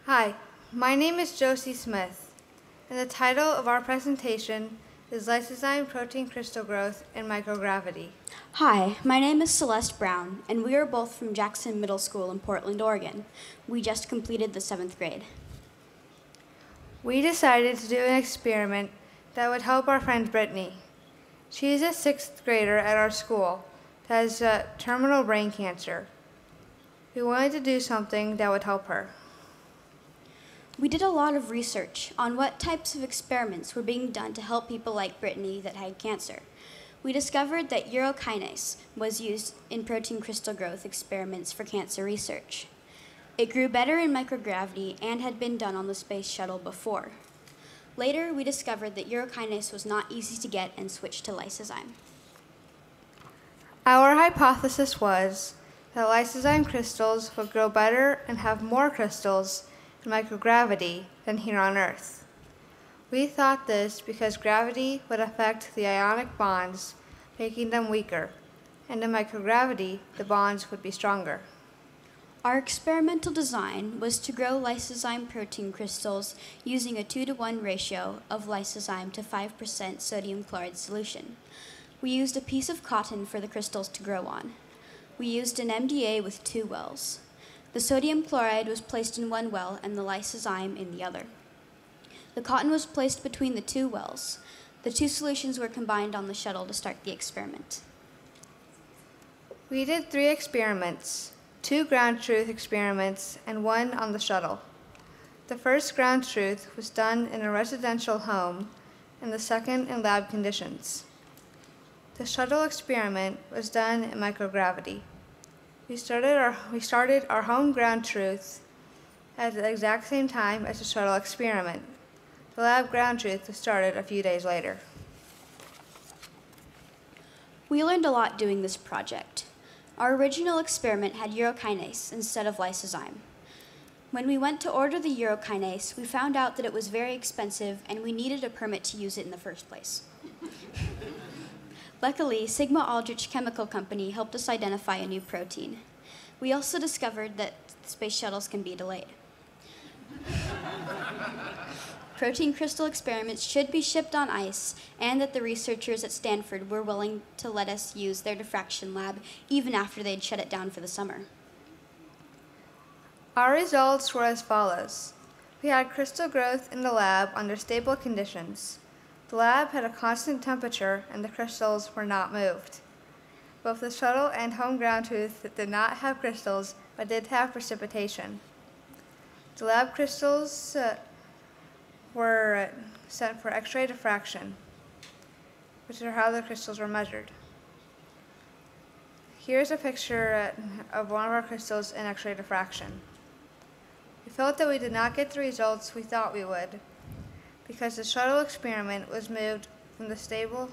Hi, my name is Josie Smith, and the title of our presentation is Lysozyme Protein Crystal Growth in Microgravity. Hi, my name is Celeste Brown, and we are both from Jackson Middle School in Portland, Oregon. We just completed the 7th grade. We decided to do an experiment that would help our friend Brittany. She is a 6th grader at our school that has terminal brain cancer. We wanted to do something that would help her. We did a lot of research on what types of experiments were being done to help people like Brittany that had cancer. We discovered that urokinase was used in protein crystal growth experiments for cancer research. It grew better in microgravity and had been done on the space shuttle before. Later, we discovered that urokinase was not easy to get and switched to lysozyme. Our hypothesis was that lysozyme crystals would grow better and have more crystals in microgravity than here on Earth. We thought this because gravity would affect the ionic bonds, making them weaker, and in microgravity, the bonds would be stronger. Our experimental design was to grow lysozyme protein crystals using a 2-to-1 ratio of lysozyme to 5% sodium chloride solution. We used a piece of cotton for the crystals to grow on. We used an MDA with 2 wells. The sodium chloride was placed in one well and the lysozyme in the other. The cotton was placed between the 2 wells. The 2 solutions were combined on the shuttle to start the experiment. We did 3 experiments, 2 ground truth experiments and 1 on the shuttle. The first ground truth was done in a residential home and the second in lab conditions. The shuttle experiment was done in microgravity. We started our home ground truth at the exact same time as the shuttle experiment. The lab ground truth was started a few days later. We learned a lot doing this project. Our original experiment had urokinase instead of lysozyme. When we went to order the urokinase, we found out that it was very expensive and we needed a permit to use it in the first place. Luckily, Sigma Aldrich Chemical Company helped us identify a new protein. We also discovered that space shuttles can be delayed. Protein crystal experiments should be shipped on ice, and that the researchers at Stanford were willing to let us use their diffraction lab even after they'd shut it down for the summer. Our results were as follows. We had crystal growth in the lab under stable conditions. The lab had a constant temperature and the crystals were not moved. Both the shuttle and home ground truth did not have crystals, but did have precipitation. The lab crystals were sent for X-ray diffraction, which are how the crystals were measured. Here's a picture of one of our crystals in X-ray diffraction. We felt that we did not get the results we thought we would, because the shuttle experiment was moved from the stable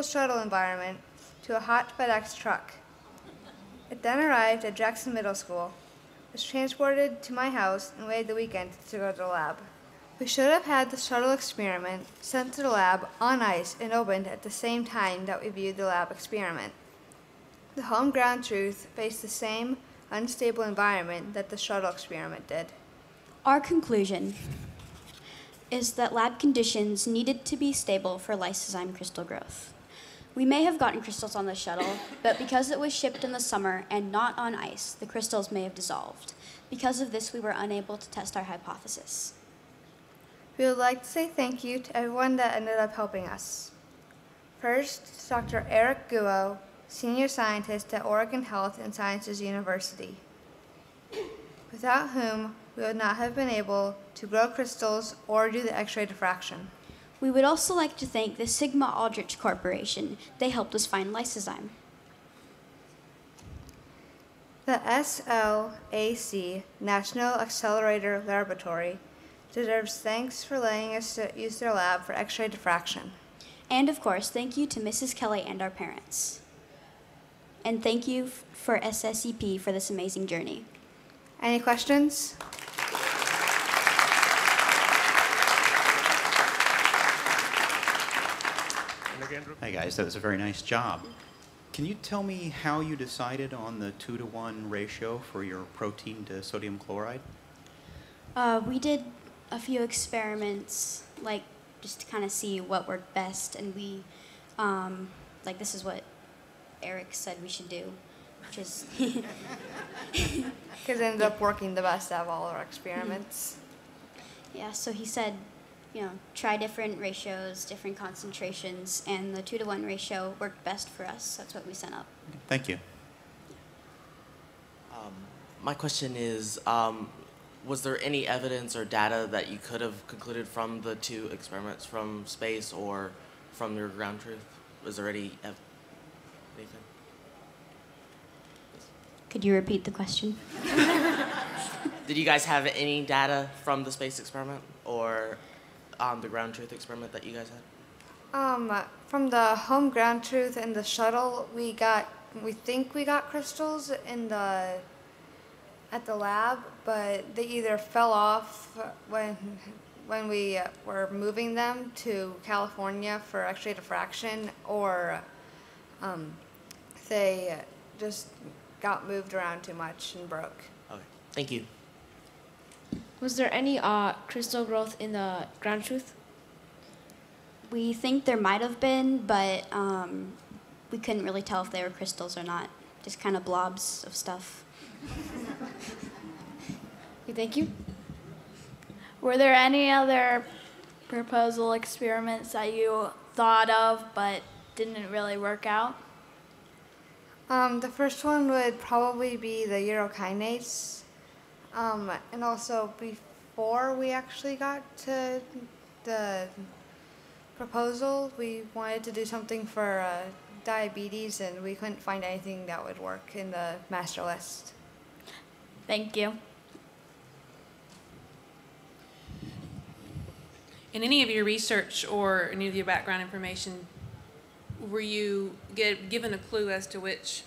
shuttle environment to a hot FedEx truck. It then arrived at Jackson Middle School, was transported to my house, and waited the weekend to go to the lab. We should have had the shuttle experiment sent to the lab on ice and opened at the same time that we viewed the lab experiment. The home ground truth faced the same unstable environment that the shuttle experiment did. Our conclusion is that lab conditions needed to be stable for lysozyme crystal growth. We may have gotten crystals on the shuttle, but because it was shipped in the summer and not on ice, the crystals may have dissolved. Because of this, we were unable to test our hypothesis. We would like to say thank you to everyone that ended up helping us. First, Dr. Eric Guo, Senior Scientist at Oregon Health and Sciences University, without whom we would not have been able to grow crystals or do the X-ray diffraction. We would also like to thank the Sigma Aldrich Corporation. They helped us find lysozyme. The SLAC, National Accelerator Laboratory, deserves thanks for letting us use their lab for X-ray diffraction. And of course, thank you to Mrs. Kelly and our parents. And thank you for SSEP for this amazing journey. Any questions? Hey guys, that was a very nice job. Can you tell me how you decided on the 2-to-1 ratio for your protein to sodium chloride? We did a few experiments, like just to kind of see what worked best, and we, like this is what Eric said we should do, which is... Because it ended up working the best out of all our experiments. Yeah, so he said, you know, try different ratios, different concentrations, and the 2-to-1 ratio worked best for us. That's what we sent up. Thank you. My question is, was there any evidence or data that you could have concluded from the 2 experiments from space or from your ground truth? Was there anything? Could you repeat the question? Did you guys have any data from the space experiment or the ground truth experiment that you guys had? From the home ground truth and the shuttle, we think we got crystals at the lab, but they either fell off when we were moving them to California for X-ray diffraction, or they just got moved around too much and broke. Okay, thank you. Was there any crystal growth in the ground truth? We think there might have been, but we couldn't really tell if they were crystals or not. Just kind of blobs of stuff. Thank you. Were there any other proposal experiments that you thought of but didn't really work out? The first one would probably be the urokinase. And also before we actually got to the proposal, we wanted to do something for diabetes, and we couldn't find anything that would work in the master list. Thank you. In any of your research or any of your background information, were you given a clue as to which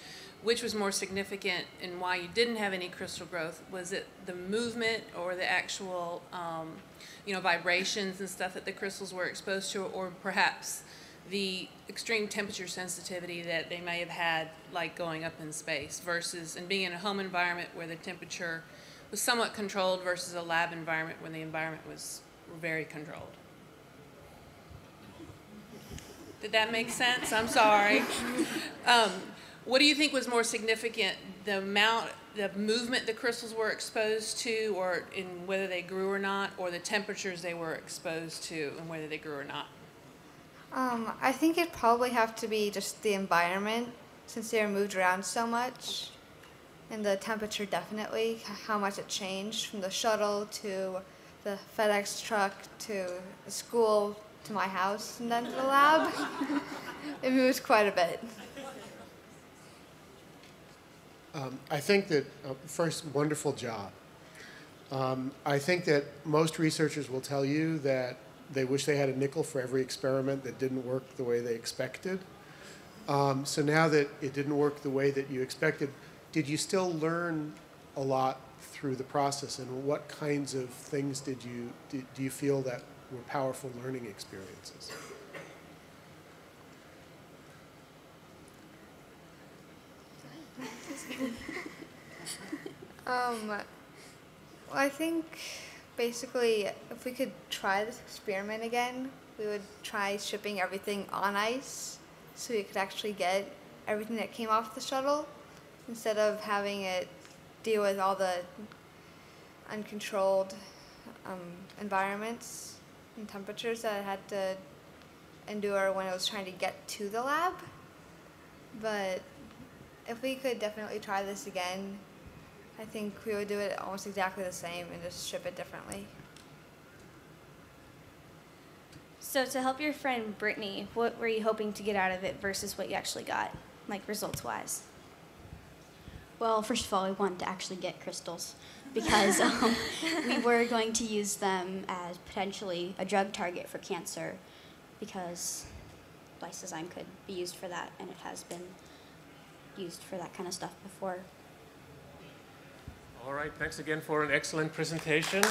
was more significant and why you didn't have any crystal growth? Was it the movement or the actual, vibrations and stuff that the crystals were exposed to, or perhaps the extreme temperature sensitivity that they may have had, like going up in space, versus and being in a home environment where the temperature was somewhat controlled versus a lab environment when the environment was very controlled? Did that make sense? I'm sorry. What do you think was more significant, the movement the crystals were exposed to, or in whether they grew or not, or the temperatures they were exposed to and whether they grew or not? I think it'd probably have to be just the environment, since they were moved around so much. And the temperature definitely, how much it changed from the shuttle to the FedEx truck to the school to my house and then to the lab. It moves quite a bit. I think that, first, wonderful job. I think that most researchers will tell you that they wish they had a nickel for every experiment that didn't work the way they expected. So now that it didn't work the way that you expected, did you still learn a lot through the process, and what kinds of things do you feel that were powerful learning experiences? I think basically if we could try this experiment again, we would try shipping everything on ice so we could actually get everything that came off the shuttle instead of having it deal with all the uncontrolled environments and temperatures that it had to endure when it was trying to get to the lab. But if we could definitely try this again, I think we would do it almost exactly the same and just ship it differently. So to help your friend Brittany, what were you hoping to get out of it versus what you actually got, like results-wise? Well, first of all, we wanted to actually get crystals because we were going to use them as potentially a drug target for cancer because lysozyme could be used for that, and it has been used for that kind of stuff before. All right, thanks again for an excellent presentation.